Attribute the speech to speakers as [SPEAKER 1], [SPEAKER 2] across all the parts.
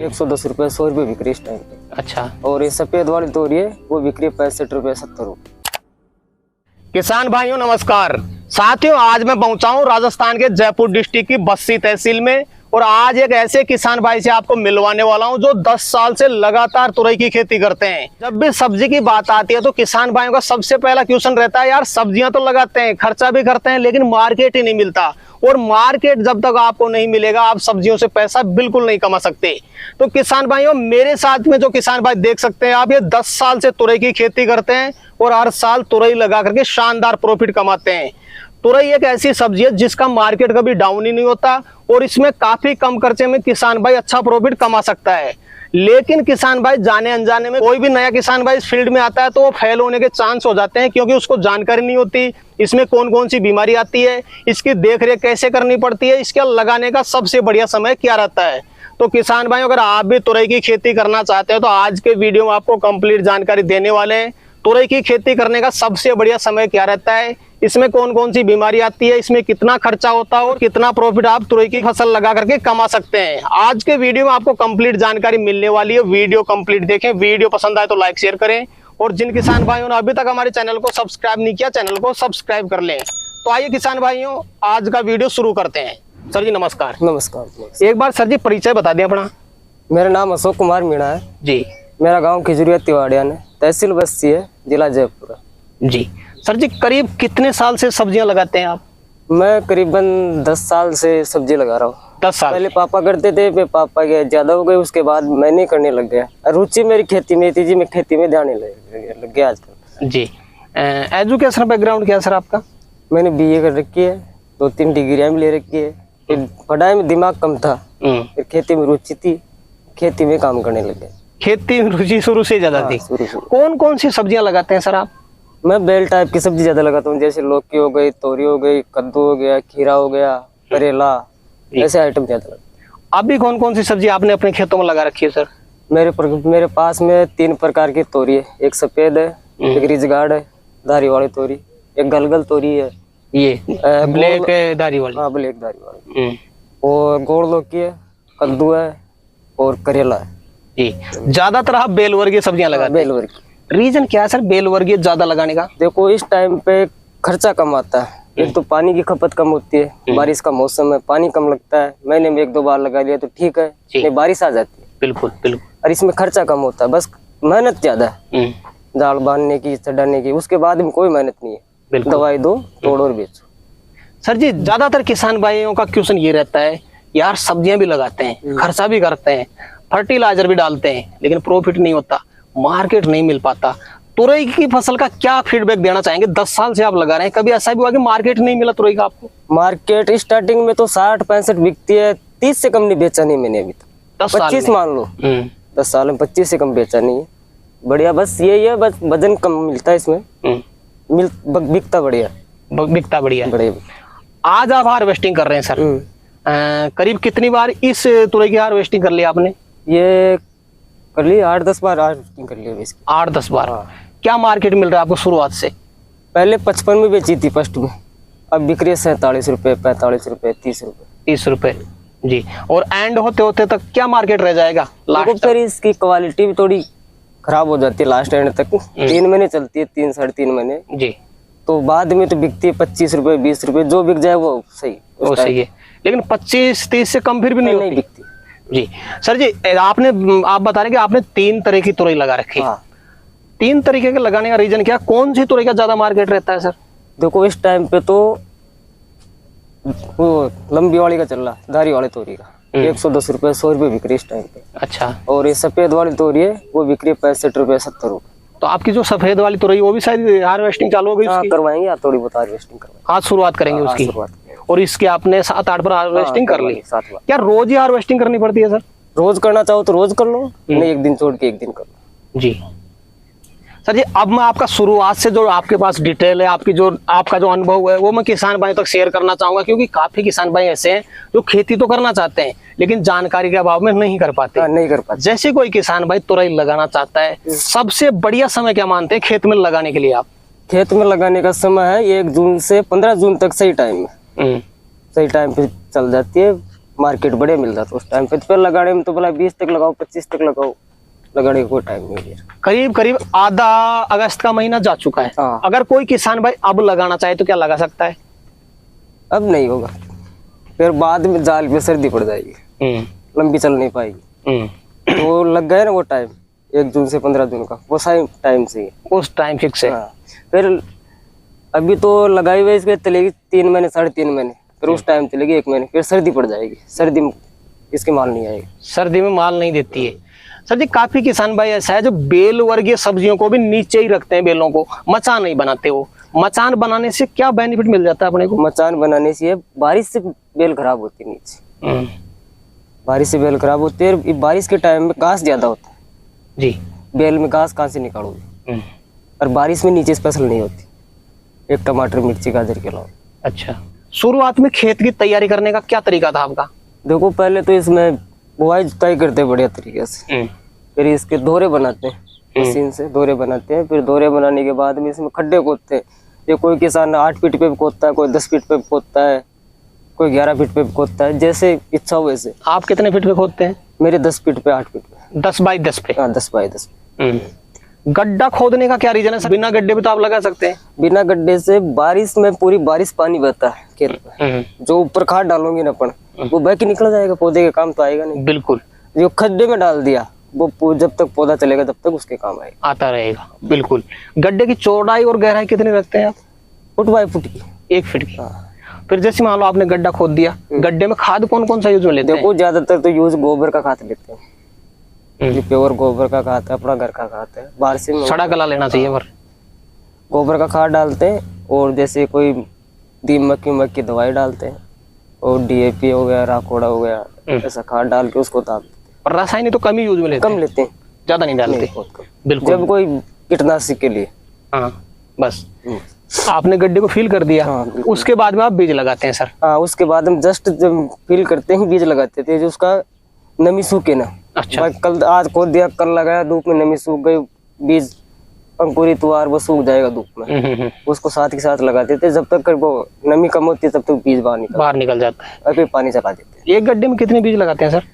[SPEAKER 1] 110 रुपये 100 रुपये बिक रही इस टाइम पे।
[SPEAKER 2] अच्छा।
[SPEAKER 1] और ये सफेद वाली तोरी है वो बिक रही है 65 रुपये 70 रुपये।
[SPEAKER 2] किसान भाइयों नमस्कार। साथियों आज मैं पहुंचा हूं राजस्थान के जयपुर डिस्ट्रिक्ट की बस्सी तहसील में और आज एक ऐसे किसान भाई से आपको मिलवाने वाला हूं जो 10 साल से लगातार तुरई की खेती करते हैं। जब भी सब्जी की बात आती है तो किसान भाइयों का सबसे पहला क्वेश्चन रहता है, यार सब्जियां तो लगाते हैं, खर्चा भी करते हैं, लेकिन मार्केट ही नहीं मिलता। और मार्केट जब तक आपको नहीं मिलेगा आप सब्जियों से पैसा बिल्कुल नहीं कमा सकते। तो किसान भाइयों मेरे साथ में जो किसान भाई देख सकते हैं आप, ये 10 साल से तुरई की खेती करते हैं और हर साल तुरई लगा करके शानदार प्रॉफिट कमाते हैं। तुरई एक ऐसी सब्जी है जिसका मार्केट कभी डाउन ही नहीं होता और इसमें काफी कम खर्चे में किसान भाई अच्छा प्रॉफिट कमा सकता है। लेकिन किसान भाई जाने अनजाने में कोई भी नया किसान भाई इस फील्ड में आता है तो वो फेल होने के चांस हो जाते हैं, क्योंकि उसको जानकारी नहीं होती इसमें कौन कौन सी बीमारी आती है, इसकी देखरेख कैसे करनी पड़ती है, इसके लगाने का सबसे बढ़िया समय क्या रहता है। तो किसान भाई अगर आप भी तुरई की खेती करना चाहते हैं तो आज के वीडियो में आपको कंप्लीट जानकारी देने वाले हैं। तुरई की खेती करने का सबसे बढ़िया समय क्या रहता है, इसमें कौन कौन सी बीमारी आती है, इसमें कितना खर्चा होता है और कितना प्रॉफिट आप तुरई की फसल लगा करके कमा सकते हैं। आज के वीडियो में आपको कंप्लीट जानकारी मिलने वाली है। वीडियो कंप्लीट देखें, वीडियो पसंद आए तो लाइक शेयर करें और जिन किसान भाइयों ने अभी तक हमारे चैनल को सब्सक्राइब नहीं किया चैनल को सब्सक्राइब कर लें। तो आइए किसान भाइयों आज का वीडियो शुरू करते हैं। सर जी नमस्कार।
[SPEAKER 1] नमस्कार।
[SPEAKER 2] एक बार सर जी परिचय बता दें अपना।
[SPEAKER 1] मेरा नाम अशोक कुमार मीणा है
[SPEAKER 2] जी।
[SPEAKER 1] मेरा गांव खिजूरिया तिवाड़िया है, तहसील बस्सी है, जिला जयपुर
[SPEAKER 2] जी। सर जी करीब कितने साल से सब्जियां लगाते हैं आप?
[SPEAKER 1] मैं करीबन 10 साल से सब्जी लगा रहा हूँ।
[SPEAKER 2] 10 साल
[SPEAKER 1] पहले पापा करते थे, फिर पापा के ज्यादा हो गए, उसके बाद मैं नहीं करने लग गया। रुचि मेरी खेती में थी जी, मैं खेती में ध्यान लग गया आजकल जी।
[SPEAKER 2] एजुकेशन बैकग्राउंड क्या है सर आपका?
[SPEAKER 1] मैंने BA कर रखी है, 2-3 डिग्रियां भी ले रखी है। फिर पढ़ाई में दिमाग कम था, फिर खेती में रुचि थी, खेती में काम करने लग गया।
[SPEAKER 2] खेती में रुचि शुरू से ज्यादा थी। कौन कौन सी सब्जियां लगाते हैं सर आप?
[SPEAKER 1] मैं बेल टाइप की सब्जी ज्यादा लगाता हूँ, जैसे लौकी हो गई, तोरी हो गई, कद्दू हो गया, खीरा हो गया, करेला, ऐसे आइटम ज्यादा लगते हैं।
[SPEAKER 2] अभी कौन कौन सी सब्जी आपने अपने खेतों में लगा रखी है सर?
[SPEAKER 1] मेरे पास में 3 प्रकार की तोरी है, एक सफेद है, एक रिजगार्ड है, धारी वाली तोरी, एक गलगल तोरी है,
[SPEAKER 2] ये ब्लैक धारी वाली।
[SPEAKER 1] हाँ ब्लैक धारी वाली, और गोड़ लौकी है, कद्दू है और करेला है
[SPEAKER 2] जी। ज्यादातर आप बेल वर्गीय सब्जियां लगाते हैं?
[SPEAKER 1] बेल वर्गीय।
[SPEAKER 2] रीजन क्या है सर बेल वर्गीय ज्यादा लगाने का?
[SPEAKER 1] देखो इस टाइम पे खर्चा कम आता है, एक तो पानी की खपत कम होती है, बारिश का मौसम है, पानी कम लगता है, महीने में 1-2 बार लगा लिया तो ठीक है, नहीं बारिश आ जाती है।
[SPEAKER 2] बिल्कुल बिल्कुल।
[SPEAKER 1] और इसमें खर्चा कम होता है, बस मेहनत ज्यादा है, दाल बांधने की, चढ़ाने की, उसके बाद में कोई मेहनत नहीं है, दवाई दो, तोड़ और बेचो।
[SPEAKER 2] सर जी ज्यादातर किसान भाइयों का क्वेश्चन ये रहता है, यार सब्जियां भी लगाते हैं, खर्चा भी करते हैं, फर्टिलाइजर भी डालते हैं, लेकिन प्रॉफिट नहीं होता, मार्केट नहीं मिल पाता। तुरई की फसल का क्या फीडबैक देना चाहेंगे? 10 साल से आप लगा रहे हैं, कभी ऐसा भी हुआ कि मार्केट नहीं मिला तुरई का आपको?
[SPEAKER 1] मार्केट स्टार्टिंग में तो 60-65 बिकती है, 30 से कम नहीं बेचा नहीं मैंने अभी तक। 25 मान लो, 10 साल में 25 से कम बेचा नहीं है। बढ़िया, बस यही है, बस वजन कम मिलता है इसमें, बिकता बढ़िया।
[SPEAKER 2] बिकता बढ़िया। आज आप हार्वेस्टिंग कर रहे हैं सर, करीब कितनी बार इस तुरई की हार्वेस्टिंग कर ली आपने?
[SPEAKER 1] ये कर ली 8-10 बार हार्वेस्टिंग कर ली।
[SPEAKER 2] 8-10 बार। क्या मार्केट मिल रहा है आपको शुरुआत से?
[SPEAKER 1] पहले 55 में बेची थी फर्स्ट में, अब बिक रही है 47 रुपए, 45 रुपए, 30 रुपए।
[SPEAKER 2] 30 रुपए जी। और एंड होते होते तक क्या मार्केट रह जाएगा लास्ट?
[SPEAKER 1] फिर इसकी क्वालिटी भी थोड़ी खराब हो जाती है लास्ट एंड तक, 3 महीने चलती है, 3-3.5 महीने जी। तो बाद में तो बिकती है 25 रुपए, 20 रुपए, जो बिक जाए वो सही,
[SPEAKER 2] वो सही है। लेकिन 25-30 से कम फिर भी नहीं
[SPEAKER 1] बिकती
[SPEAKER 2] जी। सर जी आप बता रहे कि आपने 3 तरह की तुरई लगा रखी है। हाँ। 3 तरीके के लगाने का रीजन क्या, कौन सी तुरई का ज्यादा मार्केट रहता है सर?
[SPEAKER 1] देखो इस टाइम पे तो वो लंबी वाली का चल रहा है, धारी वाली तोरी का 110 रुपये 100 रुपये बिक रही इस टाइम पे। अच्छा। और ये सफेद वाली तोरी है वो बिक रही है 65 रुपये 70 रुपये।
[SPEAKER 2] तो आपकी जो सफेद वाली तुरई वो भी शायद हार्वेस्टिंग चालू हो गई?
[SPEAKER 1] हाँ, करवाएंगे या थोड़ी बहुत हार्वेस्टिंग करवाएंगे।
[SPEAKER 2] आज शुरुआत करेंगे उसकी। और इसकी आपने 7-8 बार हार्वेस्टिंग कर ली?
[SPEAKER 1] 7 बार।
[SPEAKER 2] क्या रोज ही हार्वेस्टिंग करनी पड़ती है सर?
[SPEAKER 1] रोज करना चाहो तो रोज कर लो, नहीं 1 दिन छोड़ के 1 दिन कर लो
[SPEAKER 2] जी। सर जी अब मैं आपका शुरुआत से जो आपके पास डिटेल है, आपका जो अनुभव है वो मैं किसान भाई तक शेयर करना चाहूंगा, क्योंकि काफी किसान भाई ऐसे हैं जो खेती तो करना चाहते हैं लेकिन जानकारी के अभाव में नहीं कर पाते। जैसे कोई किसान भाई तुरई लगाना चाहता है, सबसे बढ़िया समय क्या मानते हैं खेत में लगाने के लिए आप?
[SPEAKER 1] खेत में लगाने का समय है 1 जून से 15 जून तक, सही टाइम में, सही टाइम पे चल जाती है। मार्केट बढ़िया मिल रहा था उस टाइम पे लगाने में तो बोला 20 तक लगाओ, 25 तक लगाओ, लगाने का कोई टाइम नहीं है।
[SPEAKER 2] करीब करीब आधा अगस्त का महीना जा चुका है।
[SPEAKER 1] हाँ।
[SPEAKER 2] अगर कोई किसान भाई अब लगाना चाहे तो क्या लगा सकता है?
[SPEAKER 1] अब नहीं होगा, फिर बाद में जाल पे सर्दी पड़ जाएगी, लंबी चल नहीं पाएगी। तो वो लग गया ना वो टाइम 1 जून से 15 जून का, वो सही टाइम से ही।
[SPEAKER 2] उस टाइम फिक्स है।
[SPEAKER 1] हाँ। फिर अभी तो लगाई हुई इसके चलेगी 3 महीने 3.5 महीने, फिर उस टाइम चलेगी 1 महीने, फिर सर्दी पड़ जाएगी, सर्दी में इसके माल नहीं आएगी,
[SPEAKER 2] सर्दी में माल नहीं देती है। सर जी काफी किसान भाई ऐसा है जो बेल वर्गीय सब्जियों को भी नीचे ही रखते हैं, बेलों को मचान नहीं बनाते। वो मचान बनाने से क्या बेनिफिट मिल जाता है अपने को?
[SPEAKER 1] मचान बनाने से बारिश से बेल खराब होती है नीचे, बारिश से बेल खराब होती है। बारिश के टाइम में घास ज्यादा होता है
[SPEAKER 2] जी,
[SPEAKER 1] बेल में घास कहाँ से निकालोगे, और बारिश में नीचे फसल नहीं होती, एक टमाटर मिर्ची गाजर के अलावा।
[SPEAKER 2] अच्छा, शुरुआत में खेत की तैयारी करने का क्या तरीका था आपका?
[SPEAKER 1] देखो पहले तो इसमें बुआई जुताई करते हैं बढ़िया तरीके से, फिर इसके दोरे बनाते हैं, मशीन से दोरे बनाते हैं। फिर दोरे बनाने के बाद में इसमें खड्डे खोदते हैं। ये कोई किसान 8 फीट पे भी खोदता है, कोई 10 फीट पे भी खोदता है, कोई 11 फीट पे भी खोदता है, जैसे इच्छा हो वैसे।
[SPEAKER 2] आप कितने फीट पे खोदते हैं?
[SPEAKER 1] मेरे 10 फीट पे 8 फीट पे
[SPEAKER 2] 10 बाई 10 पे।
[SPEAKER 1] हाँ 10 बाई 10।
[SPEAKER 2] गड्ढा खोदने का क्या रीजन है? बिना गड्ढे पे तो आप लगा सकते हैं।
[SPEAKER 1] बिना गड्ढे से बारिश में पूरी बारिश पानी बहता है खेत में, जो ऊपर खाद डालोगे ना अपन, वो बह के निकल जाएगा, पौधे के काम तो आएगा नहीं।
[SPEAKER 2] बिल्कुल।
[SPEAKER 1] जो खड्डे में डाल दिया वो जब तक पौधा चलेगा तब तक उसके काम आएगा,
[SPEAKER 2] आता रहेगा। बिल्कुल। गड्ढे की चौड़ाई और गहराई कितनी रखते हैं आप?
[SPEAKER 1] फुट बाई फुट की,
[SPEAKER 2] 1 फीट की। फिर जैसे मान लो आपने गड्ढा खोद दिया, गड्ढे में खाद कौन कौन सा यूज में लेते हैं?
[SPEAKER 1] देखो ज्यादातर तो यूज गोबर का खाद लेते हैं, जो प्योर गोबर का खाद है, अपना घर का खाद है, बाहर से
[SPEAKER 2] सड़ा गला लेना चाहिए। पर
[SPEAKER 1] गोबर का खाद डालते हैं, और जैसे कोई दीमक की दवाई डालते हैं, और DAP हो गया, राकोड़ा हो गया, ऐसा खाद डाल के उसको डालते हैं।
[SPEAKER 2] और रासायनिक तो कम ही यूज में लेते हैं,
[SPEAKER 1] कम लेते हैं,
[SPEAKER 2] ज्यादा नहीं डालते।
[SPEAKER 1] बहुत कम।
[SPEAKER 2] बिल्कुल।
[SPEAKER 1] जब कोई कीटनाशक के लिए।
[SPEAKER 2] हाँ बस। आपने गड्ढे को फिल कर दिया, उसके बाद में आप बीज लगाते हैं सर?
[SPEAKER 1] हाँ, उसके बाद हम जस्ट जब फिल करते हैं बीज लगाते थे, जो उसका नमी सूखे ना।
[SPEAKER 2] अच्छा।
[SPEAKER 1] कल आज खोद दिया, कल लगाया, धूप में नमी सूख गई, बीज अंकुरित हुआ और वो सूख जाएगा धूप में, उसको साथ के साथ लगाते थे। जब तक वो नमी कम होती है तब तक बीज बाहर निकल जाता है, और फिर पानी चला देते हैं।
[SPEAKER 2] एक गड्ढे में कितने बीज लगाते हैं सर?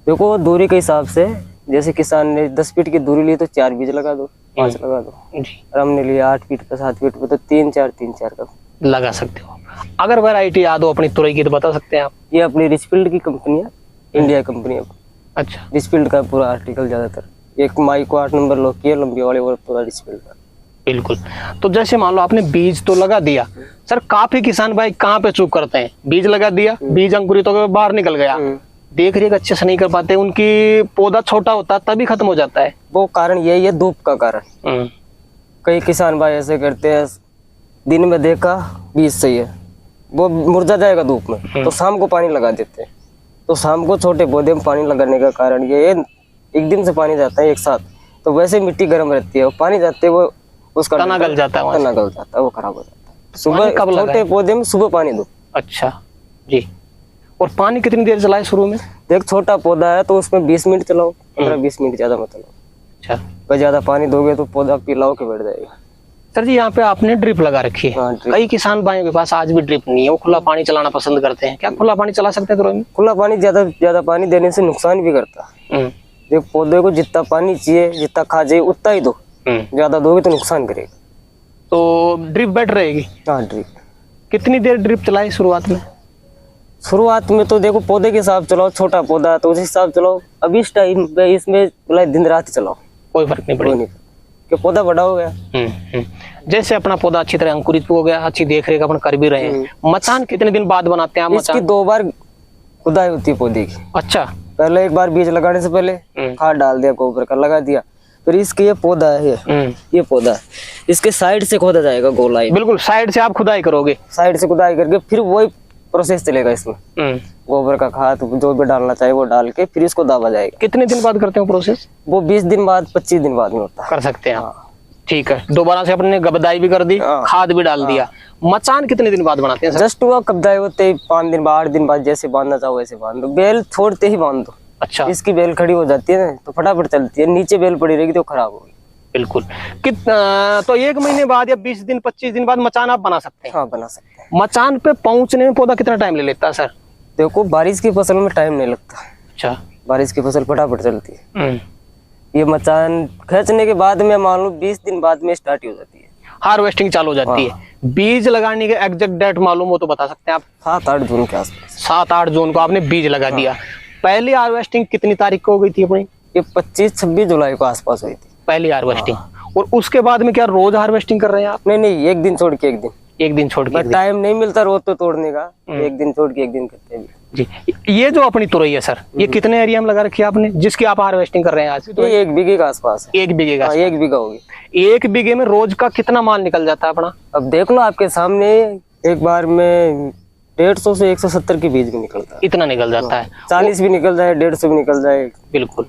[SPEAKER 1] देखो दूरी के हिसाब से, जैसे किसान ने 10 फीट की दूरी ली तो 4 बीज लगा दो, 5 लगा दो
[SPEAKER 2] जी।
[SPEAKER 1] और हमने लिया 8 फीट पे 7 फीट पे तो 3-4 का
[SPEAKER 2] लगा सकते हो। अगर वैरायटी याद हो अपनी तुरई की तो बता सकते हैं आप?
[SPEAKER 1] ये अपनी रिचफील्ड की कंपनी है, इंडिया कंपनी है।
[SPEAKER 2] अच्छा।
[SPEAKER 1] रिचफील्ड का पूरा आर्टिकल ज्यादातर, एक माई को 8 नंबर लोग किया, लंबी वाले और पूरा रिचफील्ड का।
[SPEAKER 2] बिल्कुल। तो जैसे मान लो आपने बीज तो लगा दिया सर, काफी किसान भाई कहाँ पे चूक करते हैं? बीज लगा दिया, बीज अंकुरित होकर बाहर निकल गया, देख रेख अच्छे से नहीं कर पाते, उनकी पौधा छोटा होता तभी खत्म हो जाता है।
[SPEAKER 1] वो कारण यही है, धूप का कारण। कई किसान भाई ऐसे करते हैं, दिन में देखा बीज सही है, वो मुरझा जाएगा धूप में, तो शाम को पानी लगा देते हैं। तो शाम को छोटे पौधे में पानी लगाने का कारण ये है, एक दिन से पानी जाता है एक साथ, तो वैसे मिट्टी गर्म रहती है, पानी जाते वो उसका
[SPEAKER 2] तना गल जाता है,
[SPEAKER 1] तना गल जाता है, वो खराब हो जाता है। सुबह छोटे पौधे में सुबह पानी दो।
[SPEAKER 2] अच्छा जी। और पानी कितनी देर चलाए शुरू में?
[SPEAKER 1] देख छोटा पौधा है तो उसमें 20 मिनट चलाओ, 15-20 मिनट, ज्यादा मत चलाओ।
[SPEAKER 2] अच्छा।
[SPEAKER 1] पर ज्यादा पानी दोगे तो पौधा पीला होके बैठ जाएगा।
[SPEAKER 2] सर जी यहाँ पे आपने ड्रिप लगा रखी है।
[SPEAKER 1] हाँ,
[SPEAKER 2] कई किसान भाइयों के पास आज भी ड्रिप नहीं है, वो खुला पानी चलाना पसंद करते हैं। क्या खुला पानी चला सकते हैं तुरई में?
[SPEAKER 1] खुला पानी ज्यादा पानी देने से नुकसान भी करता है। देख पौधे को जितना पानी चाहिए, जितना खा चाहिए उतना ही दो, ज्यादा दोगे तो नुकसान करेगा।
[SPEAKER 2] तो ड्रिप बेटर रहेगी?
[SPEAKER 1] हाँ ड्रिप।
[SPEAKER 2] कितनी देर ड्रिप चलाई शुरुआत में?
[SPEAKER 1] शुरुआत में तो देखो पौधे के हिसाब चलाओ, छोटा पौधा है तो उस हिसाब चलाओ। अभी इस टाइम पे इसमें दिन रात चलाओ,
[SPEAKER 2] कोई फर्क नहीं पड़ेगा,
[SPEAKER 1] कि पौधा बड़ा हो गया।
[SPEAKER 2] जैसे अपना पौधा अच्छी तरह अंकुरित हो गया, अच्छी देख रेख अपन कर भी रहे हैं, मचान कितने दिन बाद बनाते हैं आप?
[SPEAKER 1] इसकी 2 बार खुदाई होती है पौधे की।
[SPEAKER 2] अच्छा।
[SPEAKER 1] पहले एक बार बीज लगाने से पहले खाद डाल दिया, गोबर का लगा दिया, फिर इसके ये पौधा है, ये पौधा है, इसके साइड से खोदा जाएगा गोलाई।
[SPEAKER 2] बिल्कुल साइड से आप खुदाई करोगे?
[SPEAKER 1] साइड से खुदाई करके फिर वही प्रोसेस चलेगा इसमें। गोबर का खाद जो भी डालना चाहिए वो डाल के फिर इसको दावा जाएगा।
[SPEAKER 2] कितने दिन बाद करते हो प्रोसेस?
[SPEAKER 1] वो 20 दिन बाद 25 दिन बाद में होता है।
[SPEAKER 2] कर सकते हैं आप। ठीक है। दोबारा से अपने गबदाई भी कर दी, खाद भी डाल दिया। मचान कितने दिन बाद बनाते हैं?
[SPEAKER 1] जस्ट हुआ कब्दाई होते 5 दिन बाद 8 दिन बाद, जैसे बांधना चाहो वैसे बांध दो, बेल छोड़ते ही बांध दो।
[SPEAKER 2] अच्छा।
[SPEAKER 1] इसकी बेल खड़ी हो जाती है ना तो फटाफट चलती है, नीचे बेल पड़ी रहेगी तो खराब होगी।
[SPEAKER 2] बिल्कुल। तो 1 महीने बाद या 20 दिन 25 दिन बाद मचान आप बना सकते हैं?
[SPEAKER 1] हाँ बना सकते हैं।
[SPEAKER 2] मचान पे पहुंचने में पौधा कितना टाइम ले लेता है सर?
[SPEAKER 1] देखो बारिश की फसल में टाइम नहीं लगता,
[SPEAKER 2] अच्छा।
[SPEAKER 1] बारिश की फसल फटाफट चलती है। ये मचान खींचने के बाद में मान लो 20 दिन बाद में स्टार्ट हो जाती है,
[SPEAKER 2] हार्वेस्टिंग चालू हो जाती है। बीज लगाने के एग्जैक्ट डेट मालूम हो तो बता सकते हैं आप?
[SPEAKER 1] 7-8 जून के आसपास।
[SPEAKER 2] 7-8 जून को आपने बीज लगा दिया। पहली हार्वेस्टिंग कितनी तारीख को हो गई थी अपनी?
[SPEAKER 1] ये 25-26 जुलाई को आसपास हुई थी
[SPEAKER 2] पहली हार्वेस्टिंग। और उसके बाद में क्या रोज हार्वेस्टिंग कर रहे हैं आप?
[SPEAKER 1] नहीं, एक दिन छोड़ के एक दिन।
[SPEAKER 2] एक दिन छोड़ के एक दिन।
[SPEAKER 1] टाइम नहीं मिलता रोज तो तोड़ने का, एक दिन छोड़ के एक दिन करते हैं
[SPEAKER 2] जी। ये जो अपनी तुरई है सर, ये कितने एरिया में लगा रखी है आपने जिसकी आप हार्वेस्टिंग कर रहे हैं आज?
[SPEAKER 1] ये 1 बीघे के आसपास है।
[SPEAKER 2] 1 बीघे का?
[SPEAKER 1] 1 बीघा होगी।
[SPEAKER 2] 1 बीघे में रोज का कितना माल निकल जाता है अपना?
[SPEAKER 1] अब देख लो आपके सामने, एक बार में 150 से 170 के बीज भी निकलता है।
[SPEAKER 2] इतना निकल जाता है?
[SPEAKER 1] 40 भी निकल जाए, 150 भी निकल जाए।
[SPEAKER 2] बिल्कुल।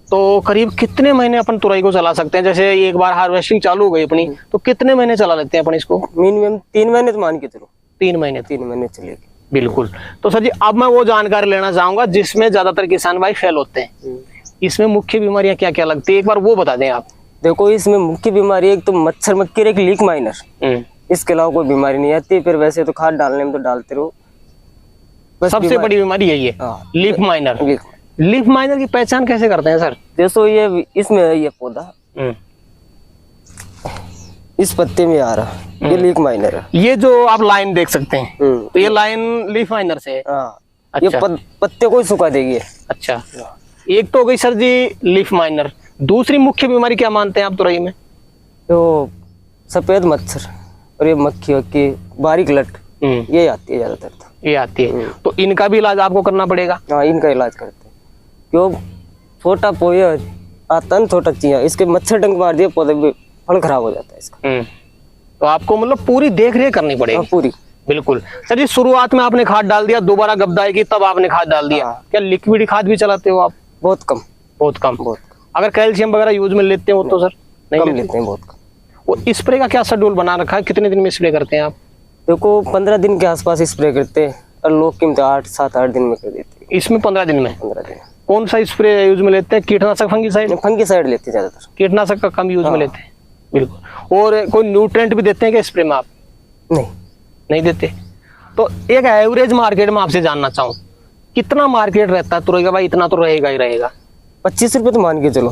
[SPEAKER 2] तो करीब कितने महीने अपन तुरई को चला सकते हैं? जैसे एक बार हार्वेस्टिंग चालू हो गई अपनी तो कितने महीने चला लेते हैं अपन इसको?
[SPEAKER 1] मिनिमम 3 महीने तो मान के चलो।
[SPEAKER 2] 3 महीने?
[SPEAKER 1] 3 महीने चलेगी।
[SPEAKER 2] बिल्कुल। तो सर जी अब मैं वो जानकारी लेना चाहूंगा जिसमें ज्यादातर किसान भाई फेल होते हैं। इसमें मुख्य बीमारियां क्या क्या लगती है, एक बार वो बता दें आप।
[SPEAKER 1] देखो इसमें मुख्य बीमारी एक तो मच्छर मक्खी, एक लीक माइनर, इसके अलावा कोई बीमारी नहीं आती। फिर वैसे तो खाद डालने में तो डालते रहो।
[SPEAKER 2] सबसे बड़ी बीमारी यही है, लीफ माइनर। लीफ माइनर की पहचान कैसे करते हैं सर?
[SPEAKER 1] देखो ये इसमें है, ये पौधा इस पत्ते में आ रहा, ये लीफ माइनर है।
[SPEAKER 2] ये जो आप लाइन देख सकते हैं तो ये लाइन लीफ माइनर से है।
[SPEAKER 1] अच्छा। ये पत्ते को ही सुखा देगी।
[SPEAKER 2] अच्छा, एक तो हो गई सर जी लीफ माइनर। दूसरी मुख्य बीमारी क्या मानते हैं आप तुरई में?
[SPEAKER 1] तो सफेद मच्छर और ये मक्खी वक्की, बारीक लट, ये आती है ज्यादातर। तो
[SPEAKER 2] ये आती है, तो इनका भी इलाज आपको करना पड़ेगा?
[SPEAKER 1] हाँ, इनका इलाज करते हैं। क्यों छोटा पौधा आता है, छोटा चिया, इसके मच्छर डंक मार दिए पौधे भी फल खराब हो जाता है इसका।
[SPEAKER 2] तो आपको मतलब पूरी देख रेख करनी पड़ेगी?
[SPEAKER 1] पूरी।
[SPEAKER 2] बिल्कुल। सर जी शुरुआत में आपने खाद डाल दिया, दोबारा गबदाई की तब आपने खाद डाल दिया। क्या लिक्विड खाद भी चलाते हो आप?
[SPEAKER 1] बहुत कम।
[SPEAKER 2] बहुत कम? अगर कैल्शियम वगैरह यूज में लेते हो तो सर?
[SPEAKER 1] नहीं लेते हैं, बहुत कम।
[SPEAKER 2] और स्प्रे का क्या शेड्यूल बना रखा है, कितने दिन में स्प्रे करते हैं आप?
[SPEAKER 1] देखो 15 दिन के आसपास स्प्रे करते हैं और लोग कीमत 8-7-8 दिन में कर देते हैं।
[SPEAKER 2] इसमें 15 दिन में?
[SPEAKER 1] 15 दिन।
[SPEAKER 2] कौन सा स्प्रे यूज में लेते हैं? कीटनाशक, फंगीसाइड?
[SPEAKER 1] फंगीसाइड लेते हैं ज्यादातर,
[SPEAKER 2] कीटनाशक का कम यूज में लेते हैं। बिल्कुल। और कोई न्यूट्रेंट भी देते हैं क्या स्प्रे में आप? नहीं देते। तो एक एवरेज मार्केट में आपसे जानना चाहूँ, कितना मार्केट रहता है तुरई का? भाई इतना तो रहेगा ही रहेगा।
[SPEAKER 1] 25 रुपए तो मान के चलो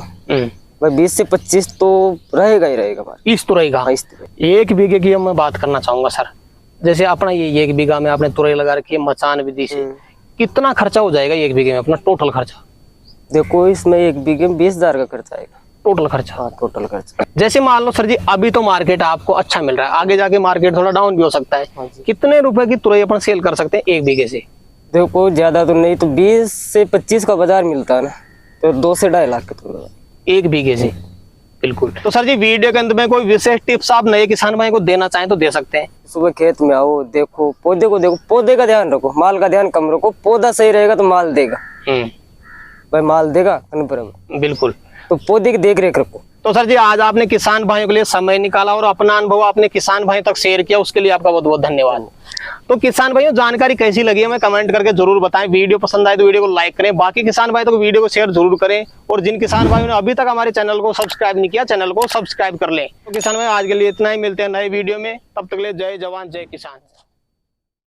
[SPEAKER 1] भाई, 20 से 25 तो रहेगा ही रहेगा
[SPEAKER 2] इस तुरई का। 1 बीघे की मैं बात करना चाहूंगा सर, जैसे अपना ये 1 बीघा में आपने तुरई लगा रखी है मचान विधि से, कितना खर्चा हो जाएगा 1 बीघे में अपना टोटल खर्चा?
[SPEAKER 1] देखो इसमें 1 बीघे में 20,000 का खर्चा आएगा
[SPEAKER 2] टोटल खर्चा।
[SPEAKER 1] हाँ, टोटल खर्चा।
[SPEAKER 2] जैसे मान लो सर जी अभी तो मार्केट आपको अच्छा मिल रहा है, आगे जाके मार्केट थोड़ा डाउन भी हो सकता है।
[SPEAKER 1] हाँ,
[SPEAKER 2] कितने रुपए की तुरई अपन सेल कर सकते हैं 1 बीघे से?
[SPEAKER 1] देखो ज्यादा तो नहीं तो 20 से 25 का बाजार मिलता है ना, तो 2 से 2.5 लाख का तुरई
[SPEAKER 2] 1 बीघे से। बिल्कुल। तो सर जी वीडियो के अंत में कोई विशेष टिप्स आप नए किसान भाई को देना चाहें तो दे सकते हैं?
[SPEAKER 1] सुबह खेत में आओ, देखो पौधे को, देखो पौधे का ध्यान रखो, माल का ध्यान कम रखो। पौधा सही रहेगा तो माल देगा भाई, माल देगा कन्फर्म।
[SPEAKER 2] बिल्कुल।
[SPEAKER 1] तो पौधे की देख रेख रखो।
[SPEAKER 2] तो सर जी आज आपने किसान भाइयों के लिए समय निकाला और अपना अनुभव आपने किसान भाइयों तक शेयर किया, उसके लिए आपका बहुत बहुत धन्यवाद। तो किसान भाइयों जानकारी कैसी लगी है हमें कमेंट करके जरूर बताएं। वीडियो पसंद आए तो वीडियो को लाइक करें, बाकी किसान भाई तो वीडियो को शेयर जरूर करें, और जिन किसान भाइयों ने अभी तक हमारे चैनल को सब्सक्राइब नहीं किया चैनल को सब्सक्राइब कर लें। तो किसान भाई आज के लिए इतना ही, मिलते हैं नए वीडियो में, तब तक के लिए जय जवान जय किसान।